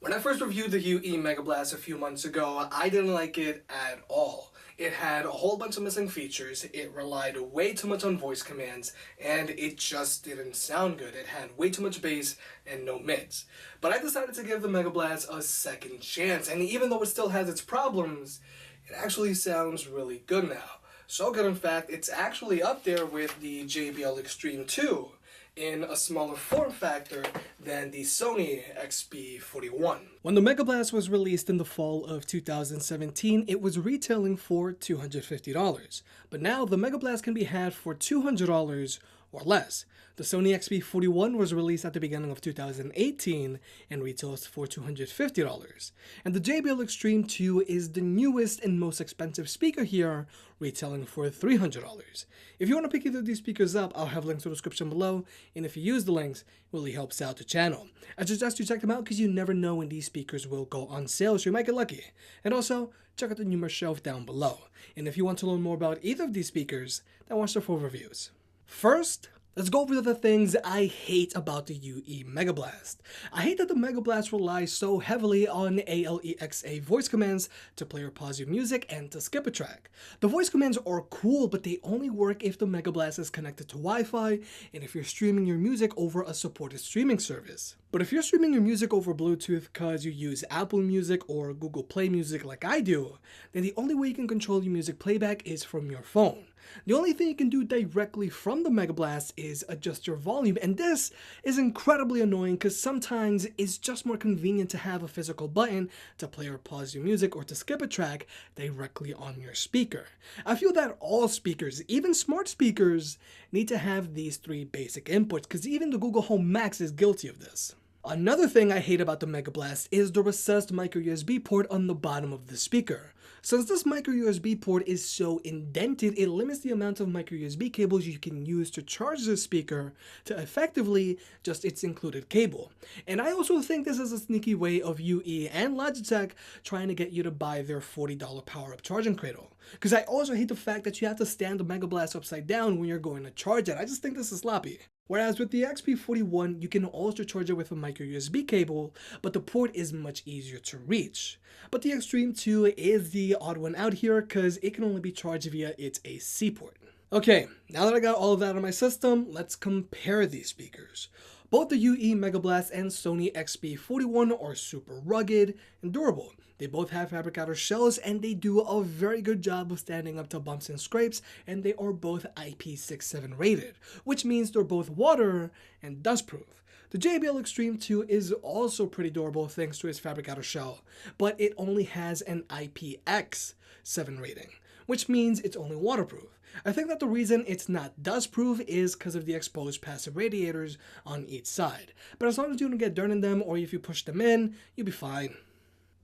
When I first reviewed the UE Megablast a few months ago, I didn't like it at all. It had a whole bunch of missing features, it relied way too much on voice commands, and it just didn't sound good. It had way too much bass and no mids. But I decided to give the Megablast a second chance, and even though it still has its problems, it actually sounds really good now. So good, in fact, it's actually up there with the JBL Xtreme 2 in a smaller form factor than the Sony XB41. When the Megablast was released in the fall of 2017, it was retailing for $250. But now the Megablast can be had for $200 or less. The Sony XB41 was released at the beginning of 2018 and retails for $250. And the JBL Xtreme 2 is the newest and most expensive speaker here, retailing for $300. If you want to pick either of these speakers up, I'll have links in the description below, and if you use the links, it really helps out the channel. I suggest you check them out because you never know when these speakers will go on sale, so you might get lucky. And also, check out the numerous shelf down below. And if you want to learn more about either of these speakers, then watch the full reviews. First, let's go over the things I hate about the UE Megablast. I hate that the Megablast relies so heavily on ALEXA voice commands to play or pause your music and to skip a track. The voice commands are cool, but they only work if the Megablast is connected to Wi-Fi and if you're streaming your music over a supported streaming service. But if you're streaming your music over Bluetooth because you use Apple Music or Google Play Music like I do, then the only way you can control your music playback is from your phone. The only thing you can do directly from the Megablast is adjust your volume, and this is incredibly annoying because sometimes it's just more convenient to have a physical button to play or pause your music or to skip a track directly on your speaker. I feel that all speakers, even smart speakers, need to have these three basic inputs because even the Google Home Max is guilty of this. Another thing I hate about the Megablast is the recessed micro USB port on the bottom of the speaker. Since this micro USB port is so indented, it limits the amount of micro USB cables you can use to charge the speaker to effectively just its included cable. And I also think this is a sneaky way of UE and Logitech trying to get you to buy their $40 power-up charging cradle. Because I also hate the fact that you have to stand the Megablast upside down when you're going to charge it. I just think this is sloppy. Whereas with the XB41, you can also charge it with a micro USB cable, but the port is much easier to reach. But the Xtreme 2 is the odd one out here because it can only be charged via its AC port. Okay, now that I got all of that on my system, let's compare these speakers. Both the UE Megablast and Sony XB41 are super rugged and durable. They both have fabric outer shells and they do a very good job of standing up to bumps and scrapes, and they are both IP67 rated, which means they're both water and dust proof. The JBL Xtreme 2 is also pretty durable thanks to its fabric outer shell, but it only has an IPX7 rating, which means it's only waterproof. I think that the reason it's not dust proof is because of the exposed passive radiators on each side, but as long as you don't get dirt in them or if you push them in, you'll be fine.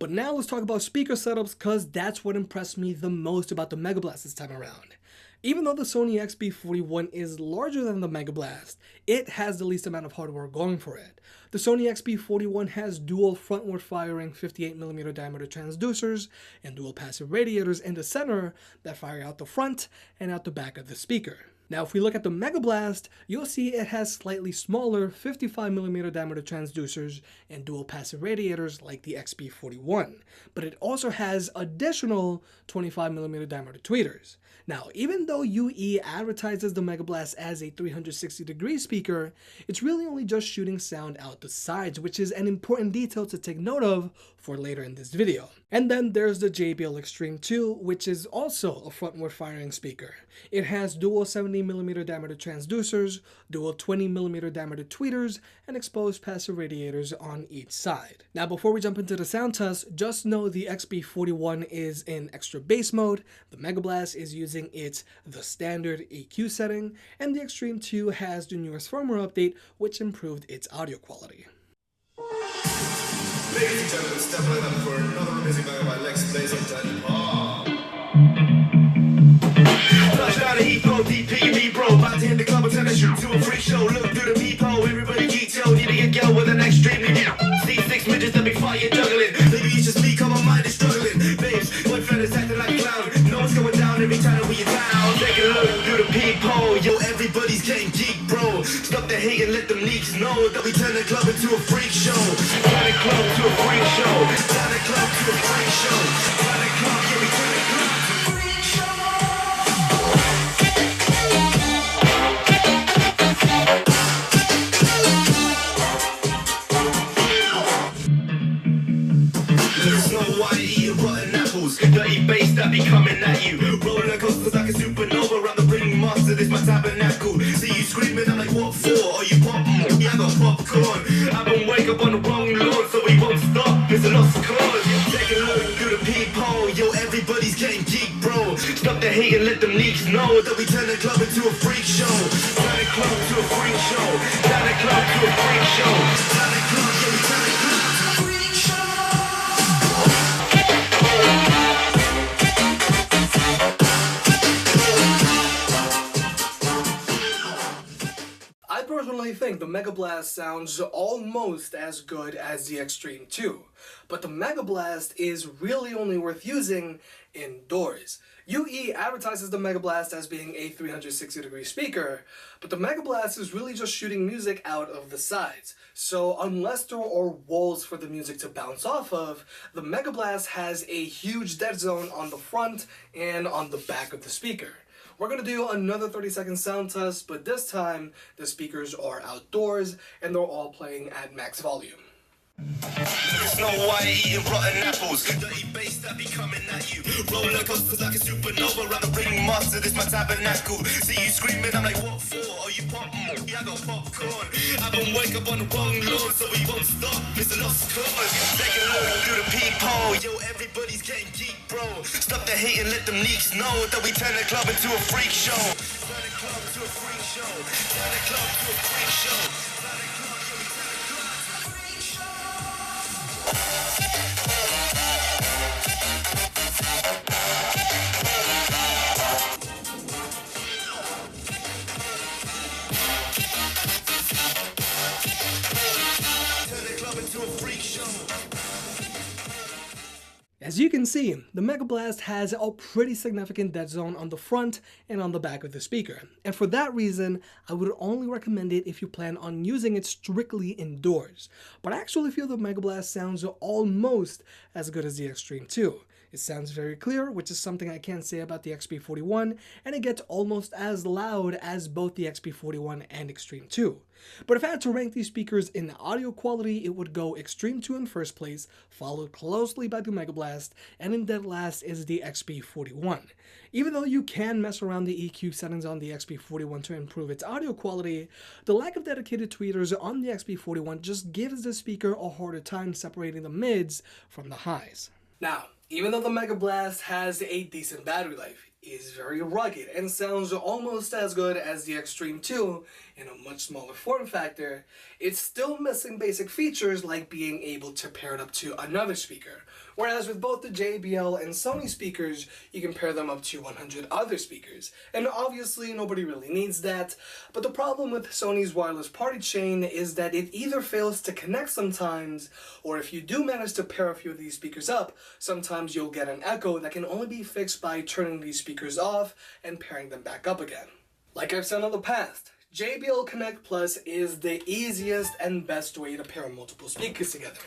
But now let's talk about speaker setups because that's what impressed me the most about the Megablast this time around. Even though the Sony XB41 is larger than the Megablast, it has the least amount of hardware going for it. The Sony XB41 has dual frontward firing 58mm diameter transducers and dual passive radiators in the center that fire out the front and out the back of the speaker. Now if we look at the Megablast, you'll see it has slightly smaller 55mm diameter transducers and dual passive radiators like the XB41, but it also has additional 25mm diameter tweeters. Now even though UE advertises the Megablast as a 360-degree speaker, it's really only just shooting sound out the sides, which is an important detail to take note of for later in this video. And then there's the JBL Xtreme 2, which is also a frontward firing speaker. It has dual 70mm diameter transducers, dual 20mm diameter tweeters, and exposed passive radiators on each side. Now before we jump into the sound test, just know the XB41 is in extra bass mode, the Megablast is using the standard EQ setting, and the Xtreme 2 has the newest firmware update which improved its audio quality. Ladies and gentlemen, step right up for another amazing bang by Lex Blaze on Daddy Paul. Touchdown to Heathrow, DP, bro. About to hit the club and turn the shoot to a freak show. Look through the peephole, everybody geek, yo. Need to get girl with an extremely deep. See six midgets that be fire juggling. Maybe it's just me, cause my mind is struggling. Babes, boyfriend is acting like a clown. Know what's going down every time we are down. Take a look through the peephole. Yo, everybody's getting geek, bro. Stop the hate and let them neeks know that we turn the club into a freak show. Turn the club to a freak show. Snow White eating rotten apples, dirty bass that be coming at you. Roller coasters like a supernova, around the ringmaster, this my tabernacle. See you screaming, I'm like, what for? Are you pop? Yeah, I got popcorn. I don't wake up on the wrong lawn, so we won't stop. It's a lost cause. Take a look through the peephole. Yo, everybody's getting geek, bro. Stop the hate and let them leaks know that we turn the club into a freak show. Turn the club to a freak show. Turn the club to a freak show. Turn the club, yeah, we turn the club to a freak show. I personally think the Megablast sounds almost as good as the Xtreme 2, but the Megablast is really only worth using indoors. UE advertises the Megablast as being a 360-degree speaker, but the Megablast is really just shooting music out of the sides. So unless there are walls for the music to bounce off of, the Megablast has a huge dead zone on the front and on the back of the speaker. We're going to do another 30-second sound test, but this time the speakers are outdoors and they're all playing at max volume. Snow White eating rotten apples, dirty bass that be coming at you. Roller coasters like a supernova, around the ringmaster, this my tabernacle. See you screaming, I'm like, what for? Are you pop? Yeah, I got popcorn. I don't wake up on the wrong lawn, so we won't stop. It's a lost cause. Take a look through the peephole. Yo, everybody's getting geek, bro. Stop the hate and let them leaks know that we turn the club into a freak show. Turn the club to a freak show. Turn the club to a freak show. Turn the club, yeah, we turn the club to a freak show. As you can see, the Megablast has a pretty significant dead zone on the front and on the back of the speaker, and for that reason, I would only recommend it if you plan on using it strictly indoors. But I actually feel the Megablast sounds almost as good as the Xtreme 2. It sounds very clear, which is something I can't say about the XB41, and it gets almost as loud as both the XB41 and Xtreme 2. But if I had to rank these speakers in audio quality, it would go Xtreme 2 in first place, followed closely by the Megablast, and in dead last is the XB41. Even though you can mess around the EQ settings on the XB41 to improve its audio quality, the lack of dedicated tweeters on the XB41 just gives the speaker a harder time separating the mids from the highs. Now, even though the Megablast has a decent battery life, is very rugged and sounds almost as good as the Xtreme 2 in a much smaller form factor, it's still missing basic features like being able to pair it up to another speaker. Whereas with both the JBL and Sony speakers, you can pair them up to 100 other speakers. And obviously nobody really needs that, but the problem with Sony's wireless party chain is that it either fails to connect sometimes, or if you do manage to pair a few of these speakers up, sometimes you'll get an echo that can only be fixed by turning these speakers off and pairing them back up again. Like I've said in the past, JBL Connect Plus is the easiest and best way to pair multiple speakers together.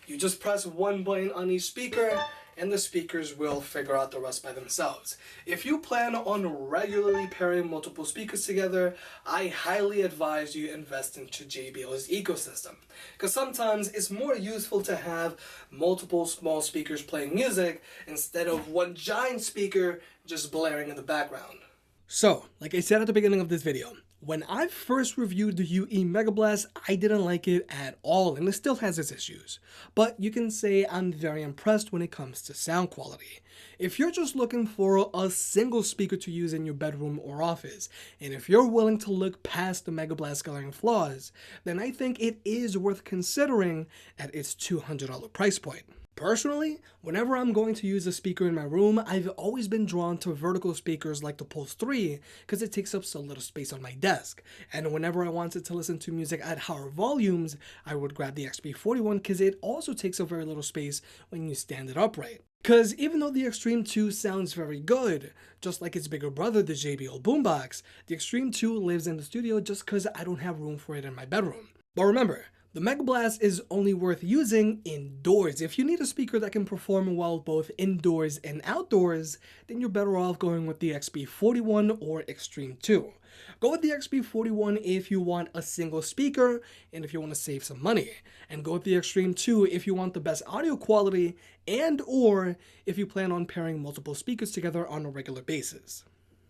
You just press one button on each speaker and the speakers will figure out the rest by themselves. If you plan on regularly pairing multiple speakers together, I highly advise you invest into JBL's ecosystem, because sometimes it's more useful to have multiple small speakers playing music instead of one giant speaker just blaring in the background. So, like I said at the beginning of this video, when I first reviewed the UE Megablast, I didn't like it at all, and it still has its issues. But you can say I'm very impressed when it comes to sound quality. If you're just looking for a single speaker to use in your bedroom or office, and if you're willing to look past the Megablast glaring flaws, then I think it is worth considering at its $200 price point. Personally, whenever I'm going to use a speaker in my room, I've always been drawn to vertical speakers like the Pulse 3 because it takes up so little space on my desk. And whenever I wanted to listen to music at higher volumes, I would grab the XB41 because it also takes up very little space when you stand it upright. Because even though the Xtreme 2 sounds very good, just like its bigger brother, the JBL boombox, the Xtreme 2 lives in the studio just because I don't have room for it in my bedroom. But remember, The Megablast is only worth using indoors. If you need a speaker that can perform well both indoors and outdoors, then you're better off going with the XB41 or Xtreme 2. Go with the XB41 if you want a single speaker and if you want to save some money. And go with the Xtreme 2 if you want the best audio quality and or if you plan on pairing multiple speakers together on a regular basis.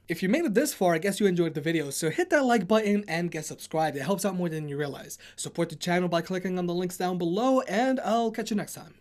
If you made it this far, I guess you enjoyed the video, so hit that like button and get subscribed. It helps out more than you realize. Support the channel by clicking on the links down below, and I'll catch you next time.